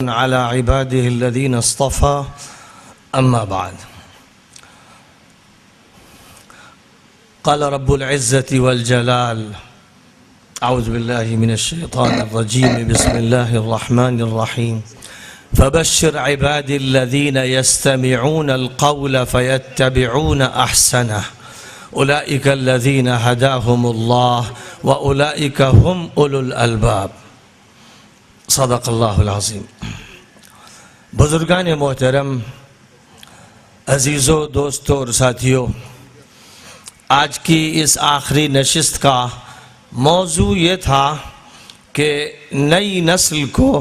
على عباده الذين اصطفى أما بعد قال رب العزة والجلال أعوذ بالله من الشيطان الرجيم بسم الله الرحمن الرحيم فبشر عبادي الذين يستمعون القول فيتبعون أحسنه أولئك الذين هداهم الله وأولئك هم أولو الألباب صدق اللہ العظیم۔ بزرگان محترم، عزیزوں، دوستوں اور ساتھیوں، آج کی اس آخری نشست کا موضوع یہ تھا کہ نئی نسل کو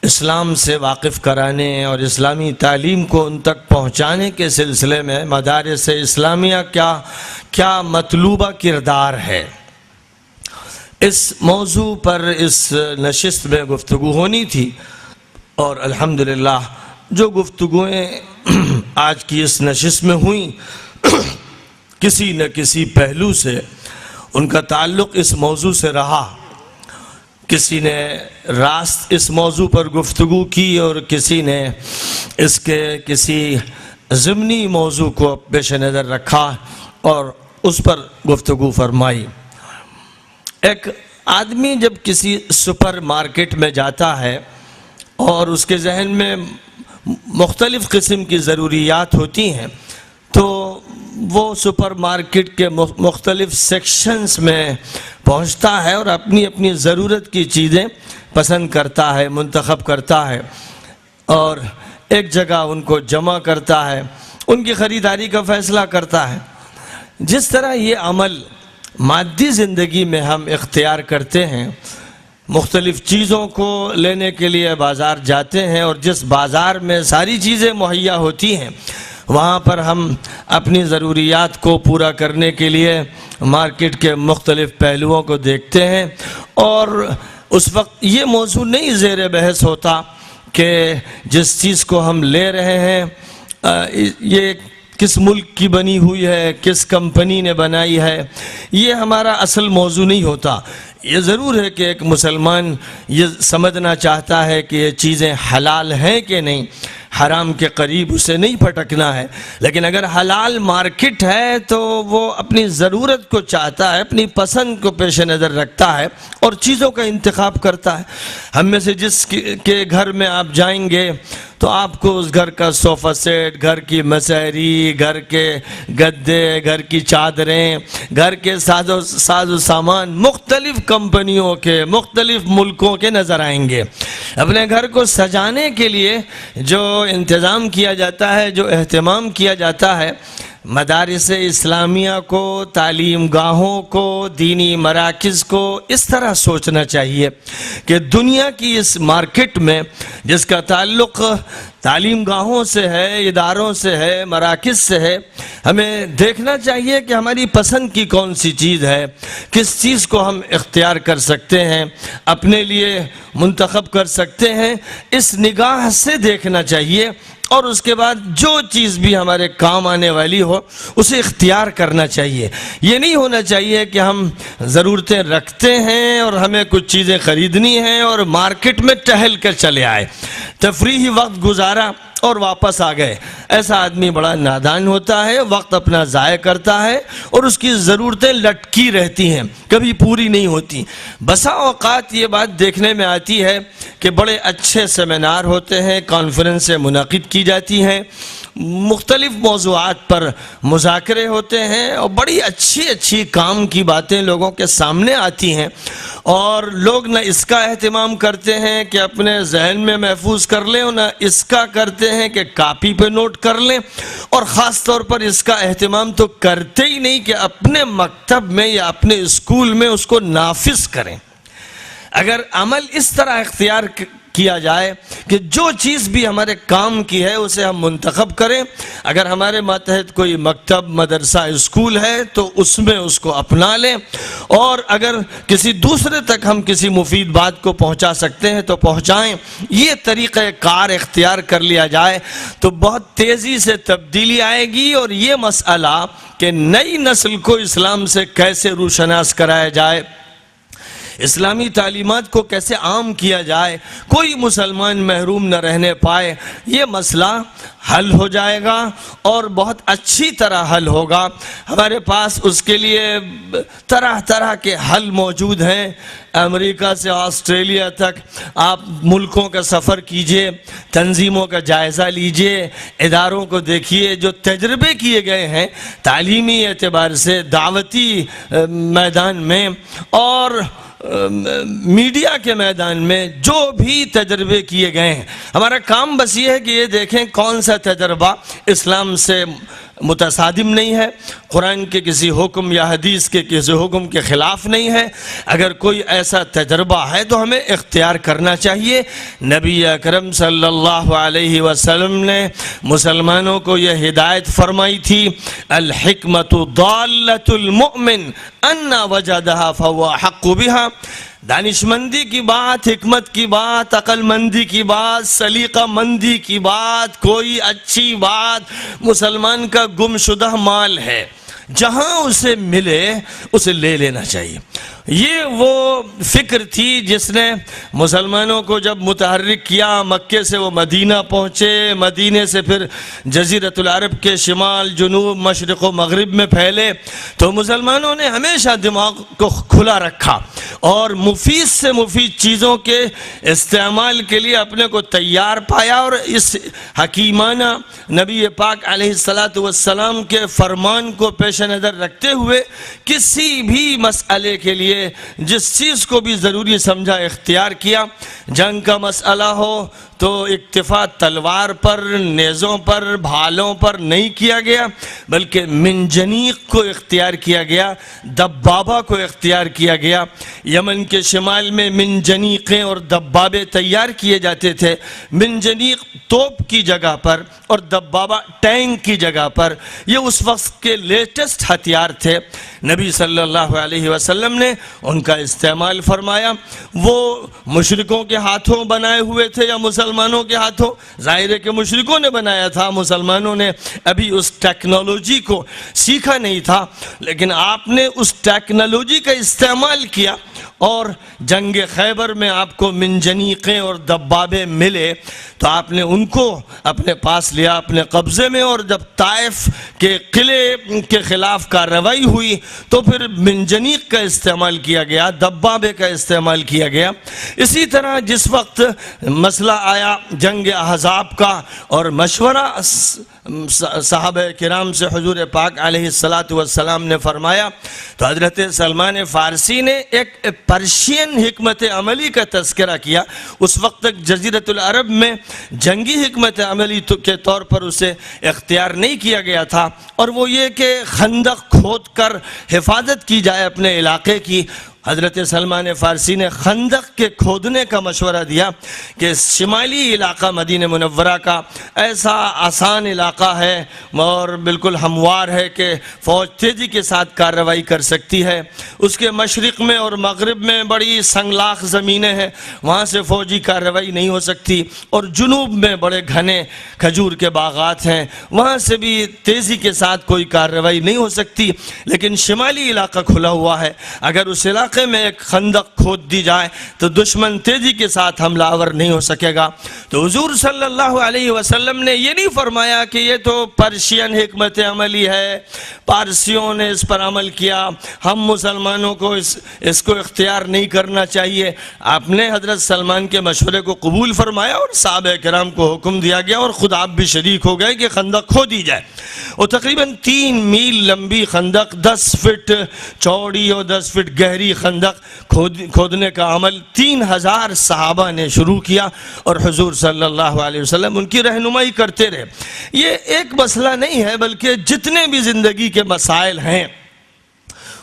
اسلام سے واقف کرانے اور اسلامی تعلیم کو ان تک پہنچانے کے سلسلے میں مدارس اسلامیہ کیا مطلوبہ کردار ہے۔ اس موضوع پر اس نشست میں گفتگو ہونی تھی اور الحمدللہ جو گفتگویں آج کی اس نشست میں ہوئیں کسی نہ کسی پہلو سے ان کا تعلق اس موضوع سے رہا۔ کسی نے راست اس موضوع پر گفتگو کی اور کسی نے اس کے کسی ضمنی موضوع کو پیش نظر رکھا اور اس پر گفتگو فرمائی۔ ایک آدمی جب کسی سپر مارکیٹ میں جاتا ہے اور اس کے ذہن میں مختلف قسم کی ضروریات ہوتی ہیں تو وہ سپر مارکیٹ کے مختلف سیکشنز میں پہنچتا ہے اور اپنی اپنی ضرورت کی چیزیں پسند کرتا ہے، منتخب کرتا ہے اور ایک جگہ ان کو جمع کرتا ہے، ان کی خریداری کا فیصلہ کرتا ہے۔ جس طرح یہ عمل مادی زندگی میں ہم اختیار کرتے ہیں، مختلف چیزوں کو لینے کے لیے بازار جاتے ہیں اور جس بازار میں ساری چیزیں مہیا ہوتی ہیں وہاں پر ہم اپنی ضروریات کو پورا کرنے کے لیے مارکیٹ کے مختلف پہلوؤں کو دیکھتے ہیں اور اس وقت یہ موضوع نہیں زیر بحث ہوتا کہ جس چیز کو ہم لے رہے ہیں یہ کس ملک کی بنی ہوئی ہے، کس کمپنی نے بنائی ہے، یہ ہمارا اصل موضوع نہیں ہوتا۔ یہ ضرور ہے کہ ایک مسلمان یہ سمجھنا چاہتا ہے کہ یہ چیزیں حلال ہیں کہ نہیں، حرام کے قریب اسے نہیں پھٹکنا ہے، لیکن اگر حلال مارکیٹ ہے تو وہ اپنی ضرورت کو چاہتا ہے، اپنی پسند کو پیش نظر رکھتا ہے اور چیزوں کا انتخاب کرتا ہے۔ ہم میں سے جس کے گھر میں آپ جائیں گے تو آپ کو اس گھر کا صوفہ سیٹ، گھر کی مسہری، گھر کے گدے، گھر کی چادریں، گھر کے ساز و سامان مختلف کمپنیوں کے، مختلف ملکوں کے نظر آئیں گے۔ اپنے گھر کو سجانے کے لیے جو انتظام کیا جاتا ہے، جو اہتمام کیا جاتا ہے، مدارس اسلامیہ کو، تعلیم گاہوں کو، دینی مراکز کو اس طرح سوچنا چاہیے کہ دنیا کی اس مارکیٹ میں جس کا تعلق تعلیم گاہوں سے ہے، اداروں سے ہے، مراکز سے ہے، ہمیں دیکھنا چاہیے کہ ہماری پسند کی کون سی چیز ہے، کس چیز کو ہم اختیار کر سکتے ہیں، اپنے لیے منتخب کر سکتے ہیں، اس نگاہ سے دیکھنا چاہیے اور اس کے بعد جو چیز بھی ہمارے کام آنے والی ہو اسے اختیار کرنا چاہیے۔ یہ نہیں ہونا چاہیے کہ ہم ضرورتیں رکھتے ہیں اور ہمیں کچھ چیزیں خریدنی ہیں اور مارکیٹ میں ٹہل کر چلے آئے، تفریحی وقت گزارا اور واپس آ گئے۔ ایسا آدمی بڑا نادان ہوتا ہے، وقت اپنا ضائع کرتا ہے اور اس کی ضرورتیں لٹکی رہتی ہیں، کبھی پوری نہیں ہوتی۔ بسا اوقات یہ بات دیکھنے میں آتی ہے کہ بڑے اچھے سیمینار ہوتے ہیں، کانفرنسیں منعقد کی جاتی ہیں، مختلف موضوعات پر مذاکرے ہوتے ہیں اور بڑی اچھی کام کی باتیں لوگوں کے سامنے آتی ہیں اور لوگ نہ اس کا اہتمام کرتے ہیں کہ اپنے ذہن میں محفوظ کر لیں اور نہ اس کا کرتے ہیں کہ کاپی پہ نوٹ کر لیں اور خاص طور پر اس کا اہتمام تو کرتے ہی نہیں کہ اپنے مکتب میں یا اپنے اسکول میں اس کو نافذ کریں۔ اگر عمل اس طرح اختیار کیا جائے کہ جو چیز بھی ہمارے کام کی ہے اسے ہم منتخب کریں، اگر ہمارے ماتحت کوئی مکتب، مدرسہ، اسکول ہے تو اس میں اس کو اپنا لیں اور اگر کسی دوسرے تک ہم کسی مفید بات کو پہنچا سکتے ہیں تو پہنچائیں۔ یہ طریقہ کار اختیار کر لیا جائے تو بہت تیزی سے تبدیلی آئے گی اور یہ مسئلہ کہ نئی نسل کو اسلام سے کیسے روشناس کرایا جائے، اسلامی تعلیمات کو کیسے عام کیا جائے، کوئی مسلمان محروم نہ رہنے پائے، یہ مسئلہ حل ہو جائے گا اور بہت اچھی طرح حل ہوگا۔ ہمارے پاس اس کے لیے طرح طرح کے حل موجود ہیں۔ امریکہ سے آسٹریلیا تک آپ ملکوں کا سفر کیجئے، تنظیموں کا جائزہ لیجئے، اداروں کو دیکھیے جو تجربے کیے گئے ہیں تعلیمی اعتبار سے، دعوتی میدان میں اور میڈیا کے میدان میں جو بھی تجربے کیے گئے ہیں۔ ہمارا کام بس یہ ہے کہ یہ دیکھیں کون سا تجربہ اسلام سے متصادم نہیں ہے، قرآن کے کسی حکم یا حدیث کے کسی حکم کے خلاف نہیں ہے۔ اگر کوئی ایسا تجربہ ہے تو ہمیں اختیار کرنا چاہیے۔ نبی اکرم صلی اللہ علیہ وسلم نے مسلمانوں کو یہ ہدایت فرمائی تھی، الحکمت ضالۃ المؤمن انا وجدہا فہو احق بہا۔ دانشمندی کی بات، حکمت کی بات، عقل مندی کی بات، سلیقہ مندی کی بات، کوئی اچھی بات مسلمان کا گم شدہ مال ہے، جہاں اسے ملے اسے لے لینا چاہیے۔ یہ وہ فکر تھی جس نے مسلمانوں کو جب متحرک کیا، مکے سے وہ مدینہ پہنچے، مدینے سے پھر جزیرۃ العرب کے شمال، جنوب، مشرق و مغرب میں پھیلے، تو مسلمانوں نے ہمیشہ دماغ کو کھلا رکھا اور مفید سے مفید چیزوں کے استعمال کے لیے اپنے کو تیار پایا، اور اس حکیمانہ نبی پاک علیہ السلام کے فرمان کو پیش نظر رکھتے ہوئے کسی بھی مسئلے کے لیے جس چیز کو بھی ضروری سمجھا اختیار کیا۔ جنگ کا مسئلہ ہو تو اکتفا تلوار پر، نیزوں پر، بھالوں پر نہیں کیا گیا، بلکہ منجنیق کو اختیار کیا گیا، دبابہ کو اختیار کیا گیا۔ یمن کے شمال میں منجنیقیں اور دبابے تیار کیے جاتے تھے، منجنیق توپ کی جگہ پر اور دبابہ ٹینک کی جگہ پر، یہ اس وقت کے لیٹسٹ ہتھیار تھے۔ نبی صلی اللہ علیہ وسلم نے ان کا استعمال فرمایا۔ وہ مشرکوں کے ہاتھوں بنائے ہوئے تھے یا مسلمانوں کے ہاتھوں؟ ظاہر ہے کہ مشرکوں نے بنایا تھا، مسلمانوں نے ابھی اس ٹیکنالوجی کو سیکھا نہیں تھا، لیکن آپ نے اس ٹیکنالوجی کا استعمال کیا اور جنگ خیبر میں آپ کو منجنیقیں اور دبابے ملے تو آپ نے ان کو اپنے پاس لیا، اپنے قبضے میں، اور جب طائف کے قلعے کے خلاف کارروائی ہوئی تو پھر منجنیق کا استعمال کیا گیا، دبابے کا استعمال کیا گیا۔ اسی طرح جس وقت مسئلہ آیا جنگ احزاب کا اور مشورہ صحابہ کرام سے حضور پاک علیہ السلام نے فرمایا تو حضرت سلمان فارسی نے ایک پرشین حکمت عملی کا تذکرہ کیا۔ اس وقت تک جزیرۃ العرب میں جنگی حکمت عملی کے طور پر اسے اختیار نہیں کیا گیا تھا، اور وہ یہ کہ خندق کھود کر حفاظت کی جائے اپنے علاقے کی۔ حضرت سلمان فارسی نے خندق کے کھودنے کا مشورہ دیا کہ شمالی علاقہ مدینہ منورہ کا ایسا آسان علاقہ ہے اور بالکل ہموار ہے کہ فوج تیزی کے ساتھ کارروائی کر سکتی ہے۔ اس کے مشرق میں اور مغرب میں بڑی سنگلاخ زمینیں ہیں، وہاں سے فوجی کارروائی نہیں ہو سکتی، اور جنوب میں بڑے گھنے کھجور کے باغات ہیں، وہاں سے بھی تیزی کے ساتھ کوئی کارروائی نہیں ہو سکتی، لیکن شمالی علاقہ کھلا ہوا ہے، اگر اس علاقے میں ایک خندق کھود دی جائے تو دشمن تیزی کے ساتھ حملہ آور نہیں ہو سکے گا۔ تو حضور صلی اللہ علیہ وسلم نے یہ نہیں فرمایا کہ یہ تو پرشین حکمت عملی ہے، پارسیوں نے اس پر عمل کیا، ہم مسلمانوں کو اس کو اختیار نہیں کرنا چاہیے۔ آپ نے حضرت سلمان کے مشورے کو قبول فرمایا اور صحابہ کرام کو حکم دیا گیا، اور خود آپ بھی شریک ہو گئے کہ خندق کھودی جائے۔ اور تقریباً 3 میل لمبی خندق، 10 فٹ چوڑی اور 10 فٹ گہری خندق کھودنے کا عمل 3000 صحابہ نے شروع کیا، اور حضور صلی اللہ علیہ وسلم ان کی رہنمائی کرتے رہے۔ یہ ایک مسئلہ نہیں ہے، بلکہ جتنے بھی زندگی کے مسائل ہیں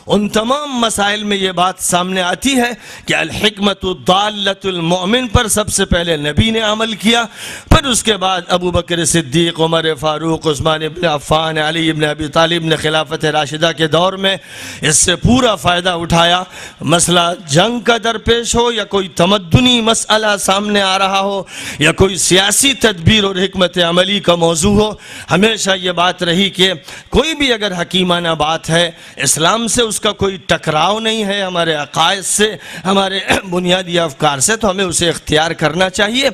ان تمام مسائل میں یہ بات سامنے آتی ہے کہ الحکمت ضالۃ المؤمن پر سب سے پہلے نبی نے عمل کیا، پھر اس کے بعد ابو بکر صدیق، عمر فاروق، عثمان ابن عفان، علی ابن ابی طالب نے خلافت راشدہ کے دور میں اس سے پورا فائدہ اٹھایا۔ مسئلہ جنگ کا درپیش ہو یا کوئی تمدنی مسئلہ سامنے آ رہا ہو یا کوئی سیاسی تدبیر اور حکمت عملی کا موضوع ہو، ہمیشہ یہ بات رہی کہ کوئی بھی اگر حکیمانہ بات ہے اسلام سے اس اس کا کوئی ٹکراؤ نہیں ہے ہمارے عقائد سے، ہمارے بنیادی افکار سے، تو ہمیں اسے اختیار کرنا چاہیے۔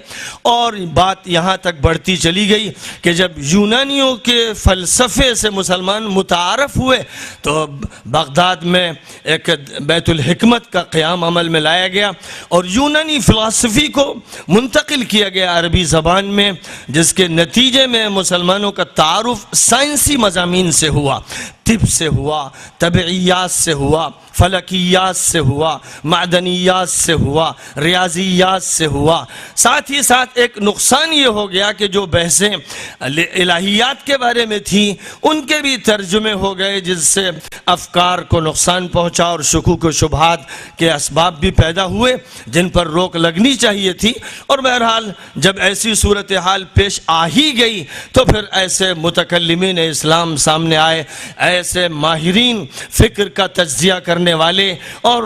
اور بات یہاں تک بڑھتی چلی گئی کہ جب یونانیوں کے فلسفے سے مسلمان متعارف ہوئے تو بغداد میں ایک بیت الحکمت کا قیام عمل میں لایا گیا اور یونانی فلسفی کو منتقل کیا گیا عربی زبان میں، جس کے نتیجے میں مسلمانوں کا تعارف سائنسی مضامین سے ہوا، طب سے ہوا، طبعیات سے ہوا، فلکیات سے ہوا، معدنیات سے ہوا، ریاضیات سے ہوا۔ ساتھ ہی ساتھ ایک نقصان یہ ہو گیا کہ جو بحثیں الہیات کے بارے میں تھیں ان کے بھی ترجمے ہو گئے، جس سے افکار کو نقصان پہنچا اور شکوک و شبہات کے اسباب بھی پیدا ہوئے جن پر روک لگنی چاہیے تھی۔ اور بہرحال جب ایسی صورتحال پیش آ ہی گئی تو پھر ایسے متکلمین اسلام سامنے آئے، ایسے ماہرین فکر کا تجزیہ کرنے والے اور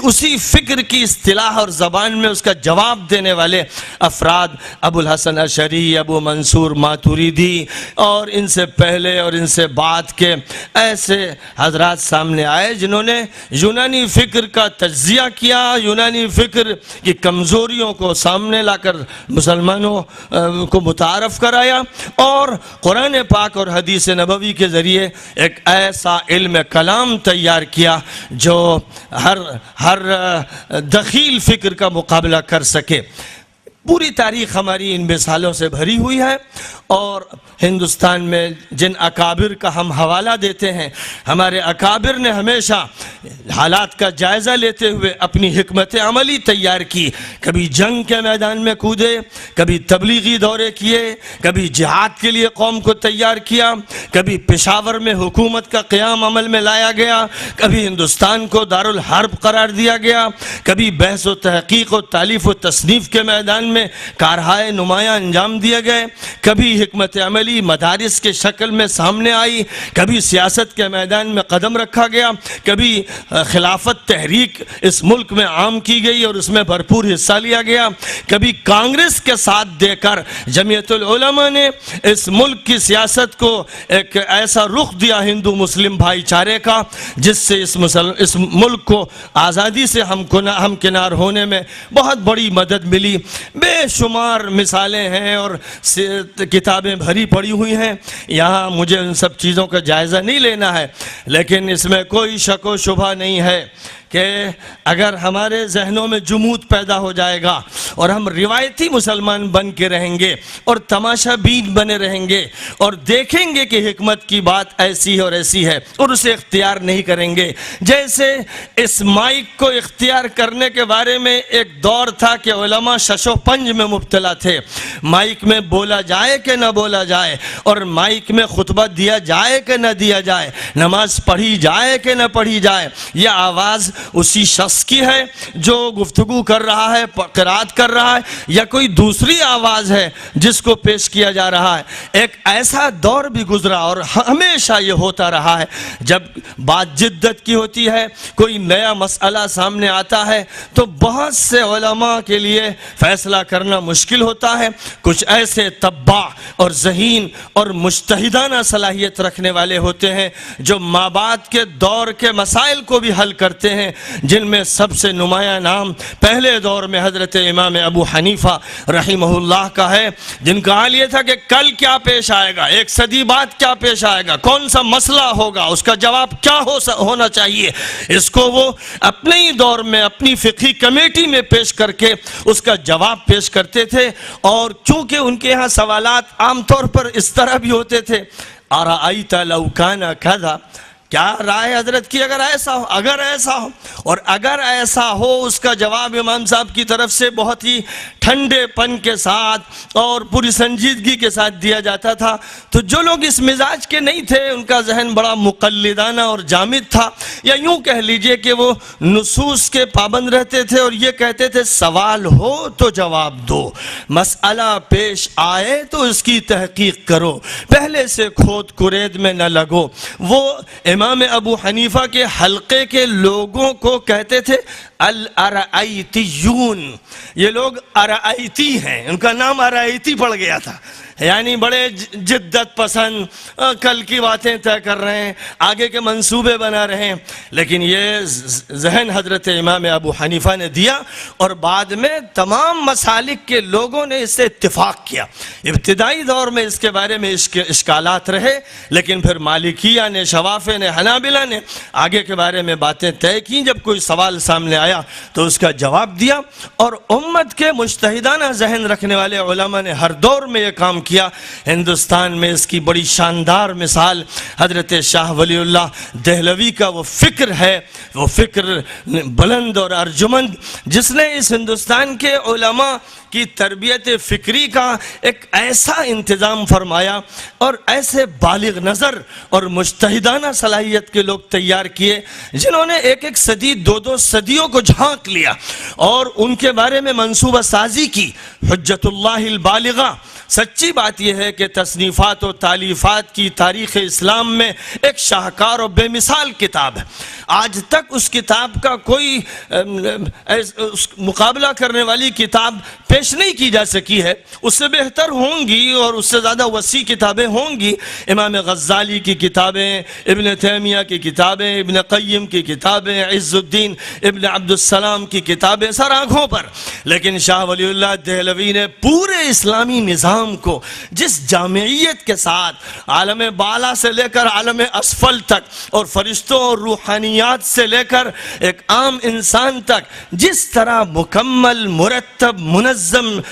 اسی فکر کی اصطلاح اور زبان میں اس کا جواب دینے والے افراد، ابو الحسن اشعری، ابو منصور ماتوریدی اور ان سے پہلے اور ان سے بعد کے ایسے حضرات سامنے آئے جنہوں نے یونانی فکر کا تجزیہ کیا، یونانی فکر کی کمزوریوں کو سامنے لا کر مسلمانوں کو متعارف کرایا اور قرآن پاک اور حدیث نبوی کے ذریعے ایک ایسا علم کلام تیار کیا جو ہر دخیل فکر کا مقابلہ کر سکے۔ پوری تاریخ ہماری ان مثالوں سے بھری ہوئی ہے اور ہندوستان میں جن اکابر کا ہم حوالہ دیتے ہیں، ہمارے اکابر نے ہمیشہ حالات کا جائزہ لیتے ہوئے اپنی حکمت عملی تیار کی، کبھی جنگ کے میدان میں کودے، کبھی تبلیغی دورے کیے، کبھی جہاد کے لیے قوم کو تیار کیا، کبھی پشاور میں حکومت کا قیام عمل میں لایا گیا، کبھی ہندوستان کو دارالحرب قرار دیا گیا، کبھی بحث و تحقیق و تالیف و تصنیف کے میدان میں کارہائے نمایاں انجام دیے گئے، کبھی حکمت عملی مدارس کے شکل میں سامنے آئی، کبھی سیاست کے میدان میں قدم رکھا گیا، کبھی خلافت تحریک اس ملک میں عام کی گئی اور اس میں بھرپور حصہ لیا گیا، کبھی کانگریس کے ساتھ دے کر جمعیت العلماء نے اس ملک کی سیاست کو ایک ایسا رخ دیا ہندو مسلم بھائی چارے کا جس سے اس ملک کو آزادی سے ہم کنار ہونے میں بہت بڑی مدد ملی۔ بے شمار مثالیں ہیں اور کتابیں بھری پڑی ہوئی ہیں، یہاں مجھے ان سب چیزوں کا جائزہ نہیں لینا ہے، لیکن اس میں کوئی شک و شبہ نہیں ہے کہ اگر ہمارے ذہنوں میں جمود پیدا ہو جائے گا اور ہم روایتی مسلمان بن کے رہیں گے اور تماشا بین بنے رہیں گے اور دیکھیں گے کہ حکمت کی بات ایسی ہے اور ایسی ہے اور اسے اختیار نہیں کریں گے، جیسے اس مائک کو اختیار کرنے کے بارے میں ایک دور تھا کہ علماء شش و پنج میں مبتلا تھے، مائک میں بولا جائے کہ نہ بولا جائے اور مائک میں خطبہ دیا جائے کہ نہ دیا جائے، نماز پڑھی جائے کہ نہ پڑھی جائے، یہ آواز اسی شخص کی ہے جو گفتگو کر رہا ہے، قرات کر رہا ہے، یا کوئی دوسری آواز ہے جس کو پیش کیا جا رہا ہے۔ ایک ایسا دور بھی گزرا اور ہمیشہ یہ ہوتا رہا ہے، جب بات جدت کی ہوتی ہے، کوئی نیا مسئلہ سامنے آتا ہے تو بہت سے علماء کے لیے فیصلہ کرنا مشکل ہوتا ہے، کچھ ایسے تبع اور ذہین اور مجتہدانہ صلاحیت رکھنے والے ہوتے ہیں جو مابعد کے دور کے مسائل کو بھی حل کرتے ہیں، جن میں سب سے نمایاں نام پہلے دور میں حضرت امام ابو حنیفہ رحمہ اللہ کا ہے، جن کا حال یہ تھا کہ کل کیا پیش آئے گا، ایک صدی بعد کیا پیش آئے گا، کون سا مسئلہ ہوگا، اس کا جواب کیا ہونا چاہیے، اس کو وہ اپنے ہی دور میں اپنی فقہی کمیٹی میں پیش کر کے اس کا جواب پیش کرتے تھے۔ اور چونکہ ان کے ہاں سوالات عام طور پر اس طرح بھی ہوتے تھے، ارائیت لو کان کذا، کیا رائے حضرت کی اگر ایسا ہو، اگر ایسا ہو، اور اگر ایسا ہو اس کا جواب امام صاحب کی طرف سے بہت ہی ٹھنڈے پن کے ساتھ اور پوری سنجیدگی کے ساتھ دیا جاتا تھا۔ تو جو لوگ اس مزاج کے نہیں تھے ان کا ذہن بڑا مقلدانہ اور جامد تھا، یا یوں کہہ لیجئے کہ وہ نصوص کے پابند رہتے تھے اور یہ کہتے تھے سوال ہو تو جواب دو، مسئلہ پیش آئے تو اس کی تحقیق کرو، پہلے سے کھود کرید میں نہ لگو۔ وہ امام ابو حنیفہ کے حلقے کے لوگوں کو کہتے تھے الارائیتیون، یہ لوگ ارائیتی ہیں، ان کا نام ارائیتی پڑ گیا تھا، یعنی بڑے جدت پسند، کل کی باتیں طے کر رہے ہیں، آگے کے منصوبے بنا رہے ہیں. لیکن یہ ذہن حضرت امام ابو حنیفہ نے دیا اور بعد میں تمام مسالک کے لوگوں نے اس سے اتفاق کیا. ابتدائی دور میں اس کے بارے میں اشکالات رہے، لیکن پھر مالکیہ نے، شوافع نے، حنابلہ نے آگے کے بارے میں باتیں طے کی. جب کوئی سوال سامنے آیا تو اس کا جواب دیا، اور امت کے مجتہدانہ ذہن رکھنے والے علماء نے ہر دور میں یہ کام کیا. ہندوستان میں اس کی بڑی شاندار مثال حضرت شاہ ولی اللہ دہلوی کا وہ فکر ہے، وہ فکر بلند اور ارجمند، جس نے اس ہندوستان کے علماء کی تربیت فکری کا ایک ایسا انتظام فرمایا اور ایسے بالغ نظر اور مجتہدانہ صلاحیت کے لوگ تیار کیے، جنہوں نے ایک ایک صدی، دو صدیوں کو جھانک لیا اور ان کے بارے میں منصوبہ سازی کی. حجت اللہ البالغہ. سچی بات یہ ہے کہ تصنیفات و تالیفات کی تاریخ اسلام میں ایک شاہکار و بے مثال کتاب ہے. آج تک اس کتاب کا کوئی مقابلہ کرنے والی کتاب پیش نہیں کی جا سکی ہے. اس سے بہتر ہوں گی اور اس سے زیادہ وسیع کتابیں ہوں گی. امام غزالی کی کتابیں، ابن تیمیہ کی کتابیں، ابن قیم کی کتابیں، عز الدین ابن عبد السلام کی کتابیں سر آنکھوں پر. لیکن شاہ ولی اللہ دہلوی نے پورے اسلامی نظام کو جس جامعیت کے ساتھ عالم بالا سے لے کر عالم اسفل تک اور فرشتوں اور روحانیات سے لے کر ایک عام انسان تک جس طرح مکمل، مرتب،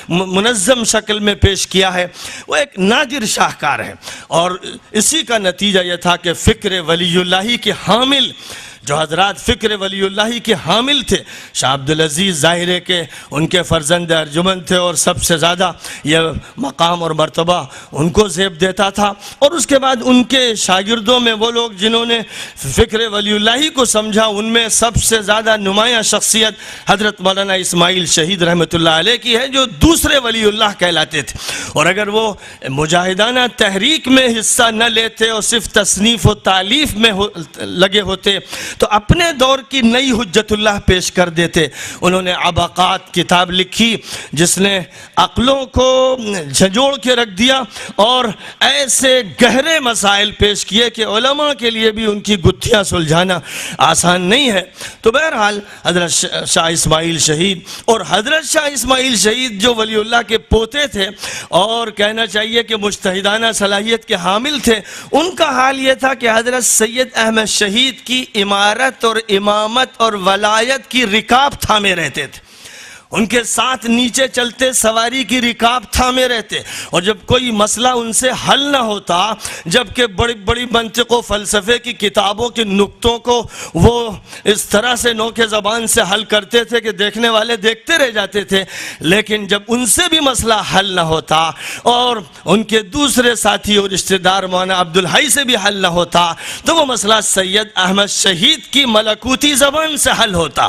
منظم شکل میں پیش کیا ہے، وہ ایک نادر شاہکار ہے. اور اسی کا نتیجہ یہ تھا کہ فکر ولی اللہ کے حامل، جو حضرات فکر ولی اللہ کے حامل تھے، شاہ عبدالعزیز ظاہرے کے ان کے فرزند ارجمند تھے، اور سب سے زیادہ یہ مقام اور مرتبہ ان کو زیب دیتا تھا. اور اس کے بعد ان کے شاگردوں میں وہ لوگ جنہوں نے فکر ولی اللہ کو سمجھا، ان میں سب سے زیادہ نمایاں شخصیت حضرت مولانا اسماعیل شہید رحمۃ اللہ علیہ کی ہے، جو دوسرے ولی اللہ کہلاتے تھے. اور اگر وہ مجاہدانہ تحریک میں حصہ نہ لیتے اور صرف تصنیف و تالیف میں لگے ہوتے تو اپنے دور کی نئی حجت اللہ پیش کر دیتے. انہوں نے عباقات کتاب لکھی جس نے عقلوں کو جھنجھوڑ کے رکھ دیا اور ایسے گہرے مسائل پیش کیے کہ علماء کے لیے بھی ان کی گتھیاں سلجھانا آسان نہیں ہے. تو بہرحال حضرت شاہ اسماعیل شہید، اور حضرت شاہ اسماعیل شہید جو ولی اللہ کے پوتے تھے اور کہنا چاہیے کہ مجتہدانہ صلاحیت کے حامل تھے، ان کا حال یہ تھا کہ حضرت سید احمد شہید کی امارت اور امامت اور ولایت کی رکاب تھامے رہتے تھے. ان کے ساتھ نیچے چلتے سواری کی رکاب تھامے رہتے، اور جب کوئی مسئلہ ان سے حل نہ ہوتا، جبکہ بڑی بڑی منطق و فلسفے کی کتابوں کے نقطوں کو وہ اس طرح سے نوک زبان سے حل کرتے تھے کہ دیکھنے والے دیکھتے رہ جاتے تھے، لیکن جب ان سے بھی مسئلہ حل نہ ہوتا اور ان کے دوسرے ساتھی اور رشتہ دار مولانا عبدالحی سے بھی حل نہ ہوتا، تو وہ مسئلہ سید احمد شہید کی ملکوتی زبان سے حل ہوتا،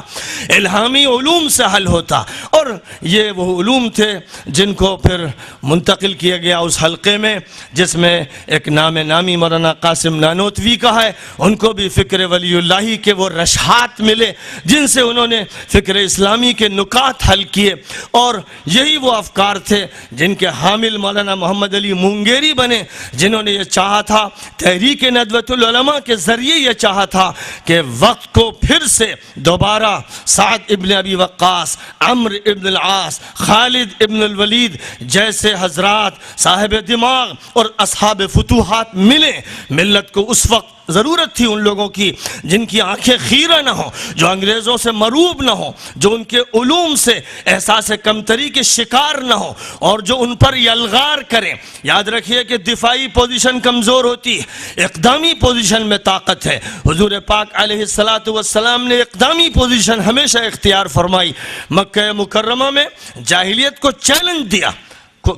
الہامی علوم سے حل ہوتا. اور یہ وہ علوم تھے جن کو پھر منتقل کیا گیا اس حلقے میں جس میں ایک نامی مولانا قاسم نانوتوی کا ہے. ان کو بھی فکر ولی اللہ کے وہ رشحات ملے جن سے انہوں نے فکر اسلامی کے نکات حل کیے، اور یہی وہ افکار تھے جن کے حامل مولانا محمد علی مونگیری بنے، جنہوں نے یہ چاہا تھا، تحریک ندوۃ العلماء کے ذریعے یہ چاہا تھا کہ وقت کو پھر سے دوبارہ سعد ابن ابی وقاص، عمرو ابن العاص، خالد ابن الولید جیسے حضرات صاحب دماغ اور اصحاب فتوحات ملیں. ملت کو اس وقت ضرورت تھی ان لوگوں کی جن کی آنکھیں خیرہ نہ ہوں، جو انگریزوں سے مروب نہ ہوں، جو ان کے علوم سے احساس کمتری کے شکار نہ ہوں اور جو ان پر یلغار کریں. یاد رکھیے کہ دفاعی پوزیشن کمزور ہوتی ہے، اقدامی پوزیشن میں طاقت ہے. حضور پاک علیہ السلام نے اقدامی پوزیشن ہمیشہ اختیار فرمائی. مکہ مکرمہ میں جاہلیت کو چیلنج دیا،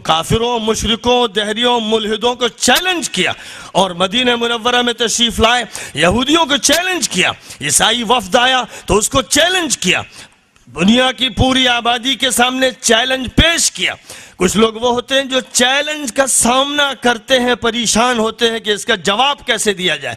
کافروں، مشرکوں، دہریوں، ملحدوں کو چیلنج کیا، اور مدینہ منورہ میں تشریف لائے، یہودیوں کو چیلنج کیا. عیسائی وفد آیا تو اس کو چیلنج کیا. دنیا کی پوری آبادی کے سامنے چیلنج پیش کیا۔ کچھ لوگ وہ ہوتے ہیں جو چیلنج کا سامنا کرتے ہیں، پریشان ہوتے ہیں کہ اس کا جواب کیسے دیا جائے۔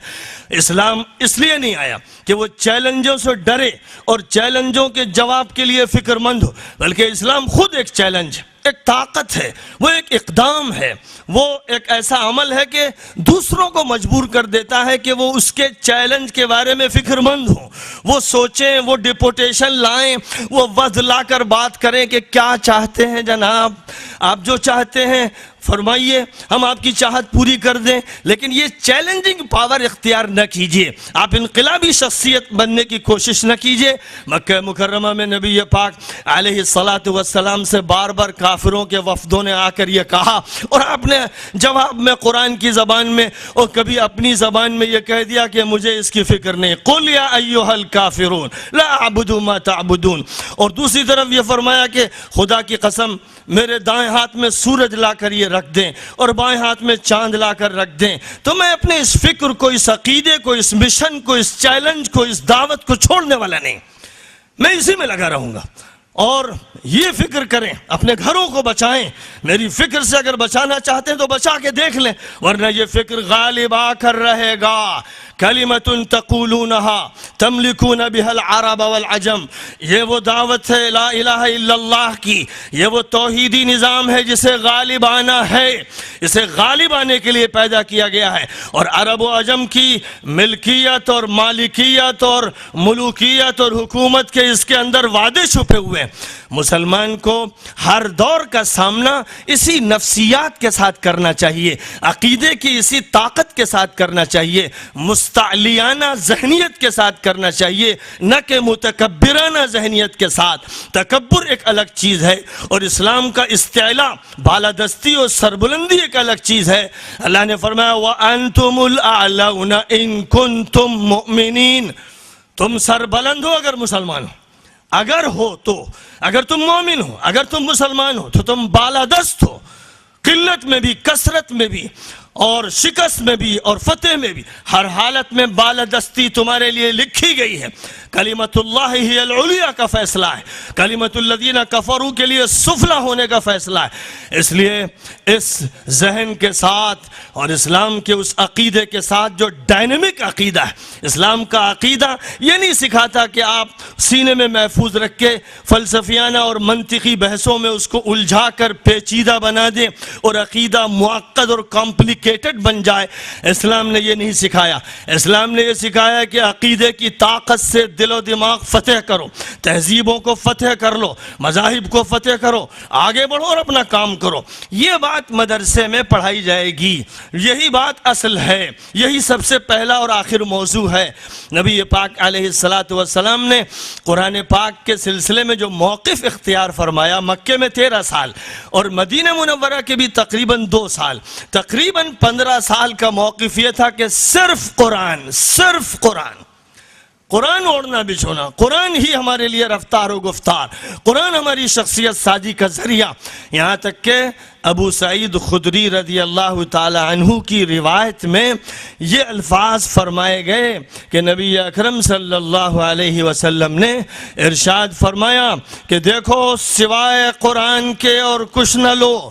اسلام اس لیے نہیں آیا کہ وہ چیلنجوں سے ڈرے اور چیلنجوں کے جواب کے لیے فکر مند ہو، بلکہ اسلام خود ایک چیلنج ہے، ایک طاقت ہے، وہ ایک اقدام ہے، وہ ایک ایسا عمل ہے کہ دوسروں کو مجبور کر دیتا ہے کہ وہ اس کے چیلنج کے بارے میں فکر مند ہوں، وہ سوچیں، وہ ڈپوٹیشن لائیں، وہ وفد لا کر بات کریں کہ کیا چاہتے ہیں جناب، آپ جو چاہتے ہیں فرمائیے، ہم آپ کی چاہت پوری کر دیں، لیکن یہ چیلنجنگ پاور اختیار نہ کیجئے، آپ انقلابی شخصیت بننے کی کوشش نہ کیجئے۔ مکہ مکرمہ میں نبی پاک علیہ السلام سے بار بار کافروں کے وفدوں نے آ کر یہ کہا، اور آپ نے جواب میں قرآن کی زبان میں اور کبھی اپنی زبان میں یہ کہہ دیا کہ مجھے اس کی فکر نہیں، قُلْ يَا أَيُّهَا الْكَافِرُونَ لَا أَعْبُدُ مَا تَعْبُدُونَ۔ اور دوسری طرف یہ فرمایا کہ خدا کی قسم میرے دائیں ہاتھ میں سورج لا کر یہ رکھ دیں اور بائیں ہاتھ میں چاند لا کر رکھ دیں تو میں اپنے اس فکر کو، اس عقیدے کو، اس مشن کو، اس چیلنج کو، اس دعوت کو چھوڑنے والا نہیں، میں اسی میں لگا رہوں گا۔ اور یہ فکر کریں، اپنے گھروں کو بچائیں، میری فکر سے اگر بچانا چاہتے ہیں تو بچا کے دیکھ لیں، ورنہ یہ فکر غالب آ کر رہے گا۔ کلمۃ تقولونها تملکون بها العرب والعجم، یہ وہ دعوت ہے لا الہ الا اللہ کی، یہ وہ توحیدی نظام ہے جسے غالب آنا ہے، اسے غالب آنے کے لیے پیدا کیا گیا ہے، اور عرب و عجم کی ملکیت اور مالکیت اور ملوکیت اور حکومت کے اس کے اندر وعدے چھپے ہوئے ہیں۔ مسلمان کو ہر دور کا سامنا اسی نفسیات کے ساتھ کرنا چاہیے، عقیدے کی اسی طاقت کے ساتھ کرنا چاہیے، مستعلیانہ ذہنیت کے ساتھ کرنا چاہیے، نہ کہ متکبرانہ ذہنیت کے ساتھ۔ تکبر ایک الگ چیز ہے اور اسلام کا استعلاء، بالادستی اور سربلندی ایک الگ چیز ہے۔ اللہ نے فرمایا وَأَنْتُمُ الْأَعْلَوْنَ إِن كُنْتُم مُؤْمِنِينَ، تم سربلند ہو اگر مسلمان ہو، اگر ہو تو، اگر تم مومن ہو، اگر تم مسلمان ہو تو تم بالادست ہو، قلت میں بھی، کثرت میں بھی، اور شکست میں بھی اور فتح میں بھی، ہر حالت میں بالادستی تمہارے لیے لکھی گئی ہے۔ کلمۃ اللہ ہی العلیٰ کا فیصلہ ہے، کلمۃ الذین کفروا کے لیے سفلی ہونے کا فیصلہ ہے۔ اس لیے اس ذہن کے ساتھ اور اسلام کے اس عقیدے کے ساتھ جو ڈائنمک عقیدہ ہے، اسلام کا عقیدہ یہ نہیں سکھاتا کہ آپ سینے میں محفوظ رکھ کے فلسفیانہ اور منطقی بحثوں میں اس کو الجھا کر پیچیدہ بنا دیں اور عقیدہ معقد اور کمپلیکیٹڈ بن جائے۔ اسلام نے یہ نہیں سکھایا، اسلام نے یہ سکھایا کہ عقیدے کی طاقت سے دل و دماغ فتح کرو، تہذیبوں کو فتح کر لو، مذاہب کو فتح کرو، آگے بڑھو اور اپنا کام کرو۔ یہ بات مدرسے میں پڑھائی جائے گی، یہی بات اصل ہے، یہی سب سے پہلا اور آخر موضوع ہے۔ نبی پاک علیہ السلام نے قرآن پاک کے سلسلے میں جو موقف اختیار فرمایا، مکے میں 13 سال اور مدینہ منورہ کے بھی تقریباً 2 سال، تقریباً 15 سال کا موقف یہ تھا کہ صرف قرآن قرآن اوڑھنا بچھونا، قرآن ہی ہمارے لیے رفتار و گفتار، قرآن ہماری شخصیت سازی کا ذریعہ۔ یہاں تک کہ ابو سعید خدری رضی اللہ تعالی عنہ کی روایت میں یہ الفاظ فرمائے گئے کہ نبی اکرم صلی اللہ علیہ وسلم نے ارشاد فرمایا کہ دیکھو سوائے قرآن کے اور کچھ نہ لو،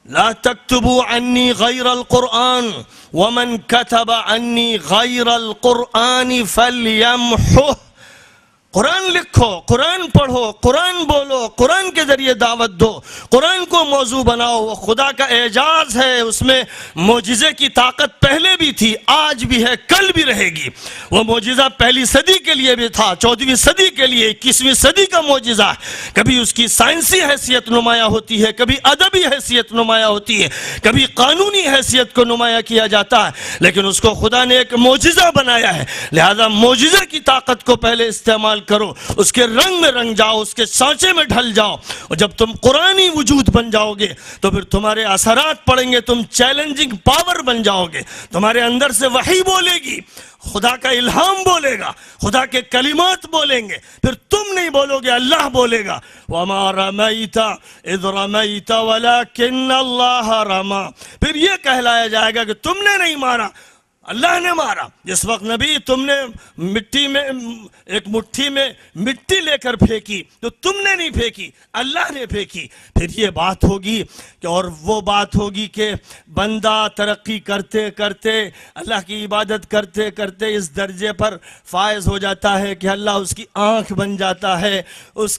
لا تكتبوا عني غير القرآن ومن كتب عني غير القرآن فليمحه۔ قرآن لکھو، قرآن پڑھو، قرآن بولو، قرآن کے ذریعے دعوت دو، قرآن کو موضوع بناؤ۔ وہ خدا کا اعجاز ہے، اس میں معجزے کی طاقت پہلے بھی تھی، آج بھی ہے، کل بھی رہے گی۔ وہ معجزہ پہلی صدی کے لیے بھی تھا، 14ویں صدی کے لیے، 21ویں صدی کا معجزہ ہے۔ کبھی اس کی سائنسی حیثیت نمایاں ہوتی ہے، کبھی ادبی حیثیت نمایاں ہوتی ہے، کبھی قانونی حیثیت کو نمایاں کیا جاتا ہے، لیکن اس کو خدا نے ایک معجزہ بنایا ہے۔ لہذا معجزے کی طاقت کو پہلے استعمال کرو، اس کے رنگ میں رنگ جاؤ، اس کے سانچے میں ڈھل جاؤ، اور جب تم قرآنی وجود بن جاؤ گے تو پھر تمہارے اثرات پڑیں گے، تم چیلنجنگ پاور بن جاؤ گے، تمہارے اندر سے وحی بولے گی، خدا کا الہام بولے گا، خدا کے کلمات بولیں گے، پھر تم نہیں بولو گے، اللہ بولے گا۔ وَمَا رَمَيْتَ إِذْ رَمَيْتَ وَلَكِنَّ اللَّهَ رَمَى۔ پھر یہ کہلایا جائے گا کہ تم نے نہیں مارا، اللہ نے مارا۔ جس وقت نبی تم نے مٹی میں ایک مٹھی میں مٹی لے کر پھینکی تو تم نے نہیں پھینکی، اللہ نے پھینکی۔ پھر یہ بات ہوگی کہ اور وہ بات ہوگی کہ بندہ ترقی کرتے کرتے اللہ کی عبادت کرتے کرتے اس درجے پر فائز ہو جاتا ہے کہ اللہ اس کی آنکھ بن جاتا ہے، اس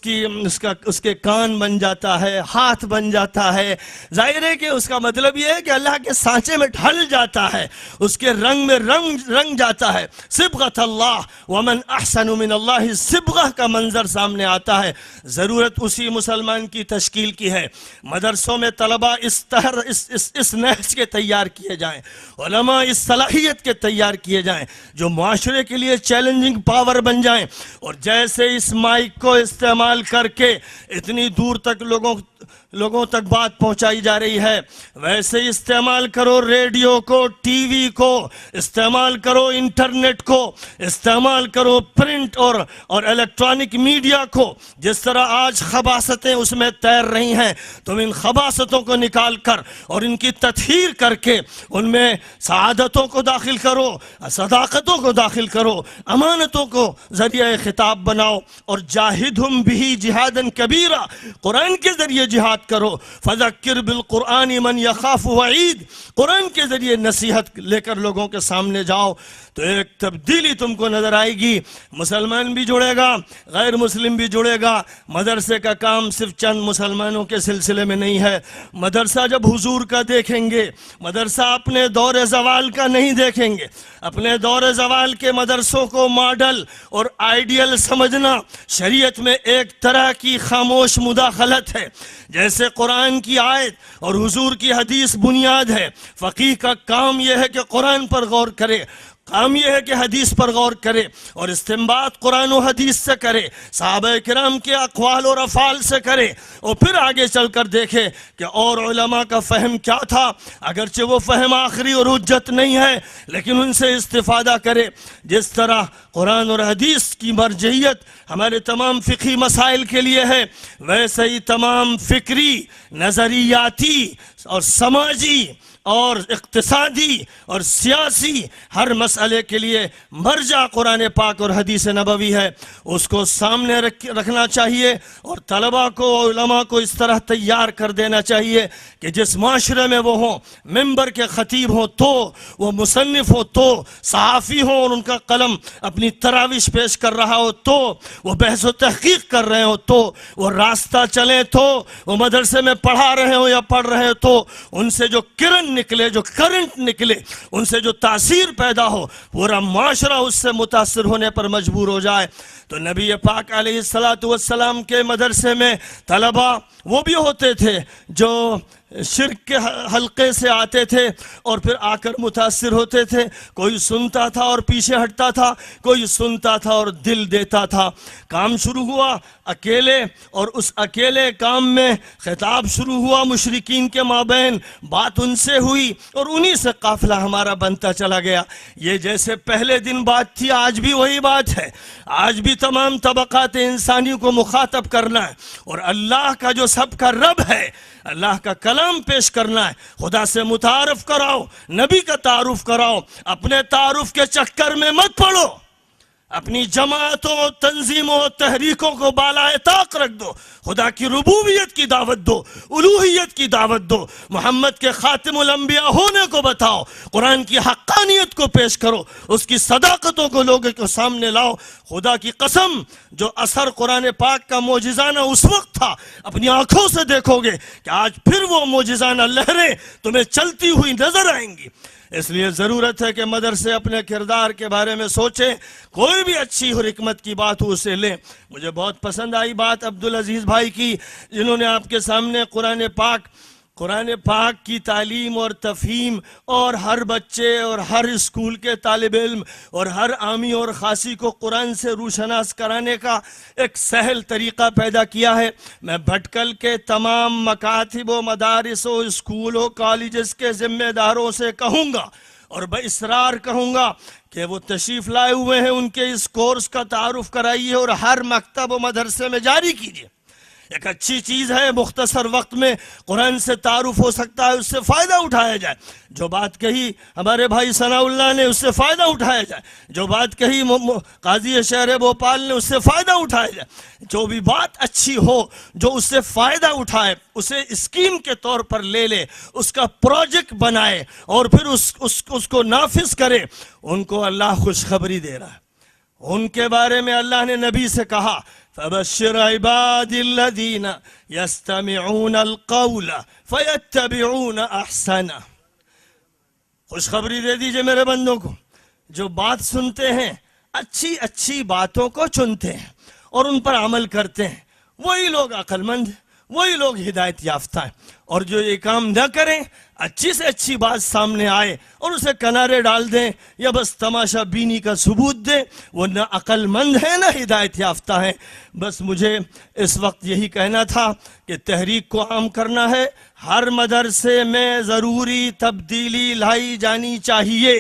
کے کان بن جاتا ہے، ہاتھ بن جاتا ہے۔ ظاہر ہے کہ اس کا مطلب یہ ہے کہ اللہ کے سانچے میں ڈھل جاتا ہے، اس کے رنگ میں رنگ جاتا ہے۔ صبغۃ اللہ ومن احسن من اللہ صبغہ کا منظر سامنے آتا ہے۔ ضرورت اسی مسلمان کی تشکیل کی ہے۔ مدرسوں میں طلبہ اس نہج کے تیار کیے جائیں، علماء اس صلاحیت کے تیار کیے جائیں جو معاشرے کے لیے چیلنجنگ پاور بن جائیں۔ اور جیسے اس مائک کو استعمال کر کے اتنی دور تک لوگوں تک بات پہنچائی جا رہی ہے، ویسے استعمال کرو ریڈیو کو، ٹی وی کو، استعمال کرو انٹرنیٹ کو، استعمال کرو پرنٹ اور الیکٹرانک میڈیا کو۔ جس طرح آج خباثتیں اس میں تیر رہی ہیں، تم ان خباثتوں کو نکال کر اور ان کی تطہیر کر کے ان میں سعادتوں کو داخل کرو، صداقتوں کو داخل کرو، امانتوں کو ذریعہ خطاب بناؤ، اور جاہدہم بہ جہادا کبیرا، قرآن کے ذریعے جہاد کرو۔ فذکر بالقرآن من یخاف وعید، قرآن کے ذریعے نصیحت لے کر لوگوں کے سامنے جاؤ تو ایک تبدیلی تم کو نظر آئے گی۔ مسلمان بھی جڑے گا، غیر مسلم بھی جڑے گا۔ مدرسے کا کام صرف چند مسلمانوں کے سلسلے میں نہیں ہے۔ مدرسہ جب حضور کا دیکھیں گے، مدرسہ اپنے دور زوال کا نہیں دیکھیں گے۔ اپنے دور زوال کے مدرسوں کو ماڈل اور آئیڈیل سمجھنا شریعت میں ایک طرح کی خاموش مداخلت ہے۔ جیسے قرآن کی آیت اور حضور کی حدیث بنیاد ہے، فقیہ کا کام یہ ہے کہ قرآن پر غور کرے، کام یہ ہے کہ حدیث پر غور کرے اور استنباط قرآن و حدیث سے کرے، صحابہ کرام کے اقوال اور افعال سے کرے، اور پھر آگے چل کر دیکھے کہ اور علماء کا فہم کیا تھا، اگرچہ وہ فہم آخری اور حجت نہیں ہے لیکن ان سے استفادہ کرے۔ جس طرح قرآن اور حدیث کی مرجعیت ہمارے تمام فقہی مسائل کے لیے ہے، ویسے ہی تمام فکری، نظریاتی اور سماجی اور اقتصادی اور سیاسی ہر مسئلے کے لیے مرجع قرآن پاک اور حدیث نبوی ہے۔ اس کو سامنے رکھنا چاہیے اور طلباء کو، علماء کو اس طرح تیار کر دینا چاہیے کہ جس معاشرے میں وہ ہوں، ممبر کے خطیب ہوں تو، وہ مصنف ہو تو، صحافی ہوں اور ان کا قلم اپنی تراویش پیش کر رہا ہو تو، وہ بحث و تحقیق کر رہے ہوں تو، وہ راستہ چلیں تو، وہ مدرسے میں پڑھا رہے ہوں یا پڑھ رہے ہوں تو، ان سے جو کرن نکلے، جو کرنٹ نکلے، ان سے جو تاثیر پیدا ہو، پورا معاشرہ اس سے متاثر ہونے پر مجبور ہو جائے۔ تو نبی پاک علیہ السلام کے مدرسے میں طلباء وہ بھی ہوتے تھے جو شرک کے حلقے سے آتے تھے اور پھر آ کر متاثر ہوتے تھے۔ کوئی سنتا تھا اور پیچھے ہٹتا تھا، کوئی سنتا تھا اور دل دیتا تھا۔ کام شروع ہوا اکیلے، اور اس اکیلے کام میں خطاب شروع ہوا مشرکین کے مابین، بات ان سے ہوئی اور انہی سے قافلہ ہمارا بنتا چلا گیا۔ یہ جیسے پہلے دن بات تھی، آج بھی وہی بات ہے۔ آج بھی تمام طبقات انسانی کو مخاطب کرنا ہے اور اللہ کا جو سب کا رب ہے، اللہ کا کلام پیش کرنا ہے۔ خدا سے متعارف کراؤ، نبی کا تعارف کراؤ، اپنے تعارف کے چکر میں مت پڑو، اپنی جماعتوں، تنظیموں، تحریکوں کو بالائے طاق رکھ دو، خدا کی ربوبیت کی دعوت دو، الوہیت کی دعوت دو، محمد کے خاتم الانبیاء ہونے کو بتاؤ، قرآن کی حقانیت کو پیش کرو، اس کی صداقتوں کو لوگوں کے سامنے لاؤ۔ خدا کی قسم، جو اثر قرآن پاک کا معجزانہ اس وقت تھا، اپنی آنکھوں سے دیکھو گے کہ آج پھر وہ معجزانہ لہریں تمہیں چلتی ہوئی نظر آئیں گی۔ اس لیے ضرورت ہے کہ مدرسے اپنے کردار کے بارے میں سوچیں، کوئی بھی اچھی اور حکمت کی بات ہو اسے لیں۔ مجھے بہت پسند آئی بات عبدالعزیز بھائی کی، جنہوں نے آپ کے سامنے قرآن پاک کی تعلیم اور تفہیم اور ہر بچے اور ہر اسکول کے طالب علم اور ہر عامی اور خاصی کو قرآن سے روشناس کرانے کا ایک سہل طریقہ پیدا کیا ہے۔ میں بھٹکل کے تمام مکاتب و مدارس و اسکول و کالجز کے ذمہ داروں سے کہوں گا اور باصرار کہوں گا کہ وہ تشریف لائے ہوئے ہیں، ان کے اس کورس کا تعارف کرائیے اور ہر مکتب و مدرسے میں جاری کیجیے۔ ایک اچھی چیز ہے مختصر وقت میں قرآن سے تعارف ہو سکتا ہے، اس سے فائدہ اٹھایا جائے، جو بات کہی ہمارے بھائی ثناء اللہ نے اس سے فائدہ اٹھایا جائے، جو بات کہی قاضی شہر بھوپال نے اس سے فائدہ اٹھایا جائے، جو بھی بات اچھی ہو جو اس سے فائدہ اٹھائے اسے اسکیم کے طور پر لے لے، اس کا پروجیکٹ بنائے اور پھر اس کو نافذ کرے، ان کو اللہ خوشخبری دے رہا ہے۔ ان کے بارے میں اللہ نے نبی سے کہا فَبَشِّرْ عِبَادِ الَّذِينَ يَسْتَمِعُونَ الْقَوْلَ فَيَتَّبِعُونَ أَحْسَنَهُ، خوشخبری دے دیجئے میرے بندوں کو، جو بات سنتے ہیں اچھی اچھی باتوں کو چنتے ہیں اور ان پر عمل کرتے ہیں، وہی لوگ عقل مند ہیں، وہی لوگ ہدایت یافتہ ہیں۔ اور جو یہ کام نہ کریں، اچھی سے اچھی بات سامنے آئے اور اسے کنارے ڈال دیں یا بس تماشا بینی کا ثبوت دیں، وہ نہ عقل مند ہیں نہ ہدایت یافتہ ہیں۔ بس مجھے اس وقت یہی کہنا تھا کہ تحریک کو عام کرنا ہے، ہر مدرسے میں ضروری تبدیلی لائی جانی چاہیے۔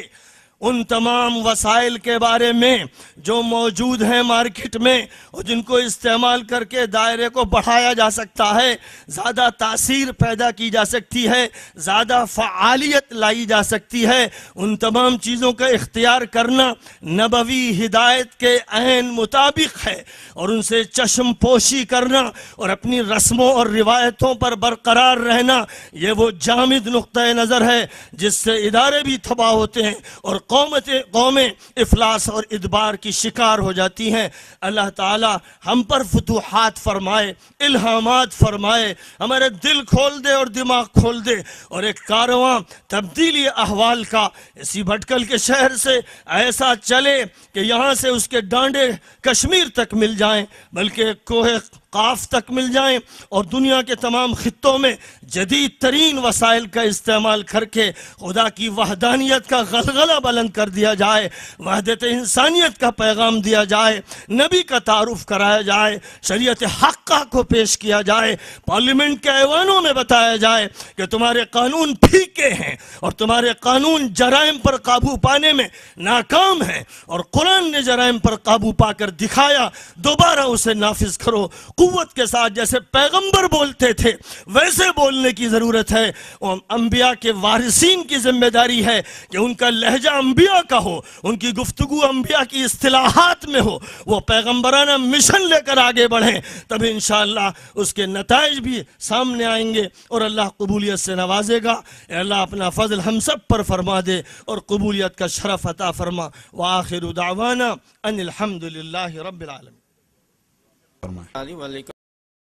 ان تمام وسائل کے بارے میں جو موجود ہیں مارکیٹ میں اور جن کو استعمال کر کے دائرے کو بڑھایا جا سکتا ہے، زیادہ تاثیر پیدا کی جا سکتی ہے، زیادہ فعالیت لائی جا سکتی ہے، ان تمام چیزوں کا اختیار کرنا نبوی ہدایت کے عین مطابق ہے، اور ان سے چشم پوشی کرنا اور اپنی رسموں اور روایتوں پر برقرار رہنا، یہ وہ جامد نقطہ نظر ہے جس سے ادارے بھی تباہ ہوتے ہیں اور قومیں افلاس اور ادبار کی شکار ہو جاتی ہیں۔ اللہ تعالی ہم پر فتوحات فرمائے، الہامات فرمائے، ہمارے دل کھول دے اور دماغ کھول دے، اور ایک کارواں تبدیلی احوال کا اسی بھٹکل کے شہر سے ایسا چلے کہ یہاں سے اس کے ڈانڈے کشمیر تک مل جائیں، بلکہ کوہ قاف تک مل جائیں، اور دنیا کے تمام خطوں میں جدید ترین وسائل کا استعمال کر کے خدا کی وحدانیت کا غلغلہ بلند کر دیا جائے، وحدت انسانیت کا پیغام دیا جائے، نبی کا تعارف کرایا جائے، شریعت حقہ کو پیش کیا جائے، پارلیمنٹ کے ایوانوں میں بتایا جائے کہ تمہارے قانون پھیکے ہیں اور تمہارے قانون جرائم پر قابو پانے میں ناکام ہیں، اور قرآن نے جرائم پر قابو پا کر دکھایا، دوبارہ اسے نافذ کرو، قوت کے ساتھ جیسے پیغمبر بولتے تھے ویسے بولنے کی ضرورت ہے۔ انبیاء کے وارثین کی ذمہ داری ہے کہ ان کا لہجہ انبیاء کا ہو، ان کی گفتگو انبیاء کی اصطلاحات میں ہو، وہ پیغمبرانہ مشن لے کر آگے بڑھیں، تب انشاءاللہ اس کے نتائج بھی سامنے آئیں گے اور اللہ قبولیت سے نوازے گا۔ اے اللہ اپنا فضل ہم سب پر فرما دے اور قبولیت کا شرف عطا فرما۔ وآخر دعوانا ان الحمدللہ رب العالمین۔